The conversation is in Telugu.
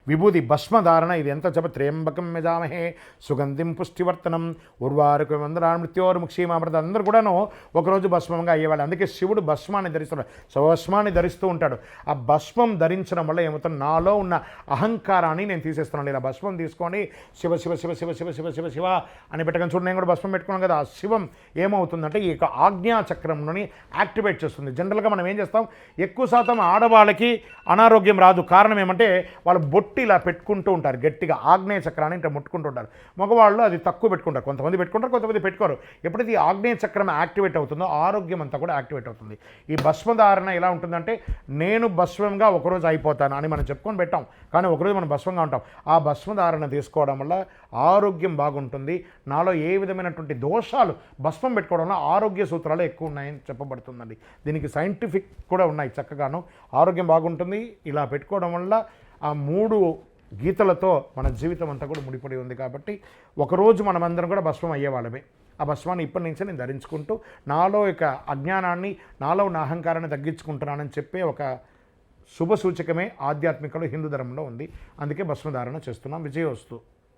విభూది భస్మధారణ ఇది ఎంత చెప్ప త్ర్యంబకం యజామహే సుగంధిం పుష్టివర్తనం ఉర్వారుక వందనాన్ మృత్యోర్ముక్షీమామృత అందరూ కూడాను ఒకరోజు భస్మంగా అయ్యేవాళ్ళు. అందుకే శివుడు భస్మాన్ని ధరిస్తున్నాడు, భస్మాన్ని ధరిస్తూ ఉంటాడు. ఆ భస్మం ధరించడం వల్ల ఏమవుతుంది, నాలో ఉన్న అహంకారాన్ని నేను తీసేస్తున్నాను. ఇలా భస్మం తీసుకొని శివ శివ శివ శివ శివ శివ శివ శివ అని పెట్టగానే చూడండి, నేను కూడా భస్మం పెట్టుకున్నాను కదా, ఆ శివం ఏమవుతుందంటే ఈ యొక్క ఆజ్ఞాచక్రంలోని యాక్టివేట్ చేస్తుంది. జనరల్గా మనం ఏం చేస్తాం, ఎక్కువ శాతం ఆడవాళ్ళకి అనారోగ్యం రాదు. కారణం ఏమంటే వాళ్ళు బొట్టి ఇలా పెట్టుకుంటూ ఉంటారు, గట్టిగా ఆగ్నేయ చక్రాన్ని ఇట్లా ముట్టుకుంటూ ఉంటారు. మగవాళ్ళు అది తక్కువ పెట్టుకుంటారు, కొంతమంది పెట్టుకుంటారు, కొంతమంది పెట్టుకోరు. ఎప్పుడైతే ఈ ఆగ్నేయ చక్రం యాక్టివేట్ అవుతుందో ఆరోగ్యం అంతా కూడా యాక్టివేట్ అవుతుంది. ఈ భస్మధారణ ఎలా ఉంటుందంటే, నేను భస్మంగా ఒకరోజు అయిపోతాను అని మనం చెప్పుకొని పెట్టాం, కానీ ఒకరోజు మనం భస్మంగా ఉంటాం. ఆ భస్మధారణ తీసుకోవడం వల్ల ఆరోగ్యం బాగుంటుంది. నాలో ఏ విధమైనటువంటి దోషాలు భస్మం పెట్టుకోవడం వల్ల ఆరోగ్య సూత్రాలు ఎక్కువ ఉన్నాయని చెప్పబడుతుందండి. దీనికి సైంటిఫిక్ కూడా ఉన్నాయి చక్కగాను. ఆరోగ్యం బాగుంటుంది ఇలా పెట్టుకోవడం వల్ల. ఆ 3 గీతలతో మన జీవితం అంతా కూడా ముడిపడి ఉంది. కాబట్టి ఒకరోజు మనమందరం కూడా భస్మం అయ్యేవాళ్ళమే. ఆ భస్మాన్ని ఇప్పటి నుంచే నేను ధరించుకుంటూ నాలో యొక్క అజ్ఞానాన్ని, నాలో ఉన్న అహంకారాన్ని తగ్గించుకుంటున్నానని చెప్పే ఒక శుభ సూచకమే ఆధ్యాత్మికలో హిందూ ధర్మంలో ఉంది. అందుకే భస్మధారణ చేస్తున్నాం. విజయోస్తు.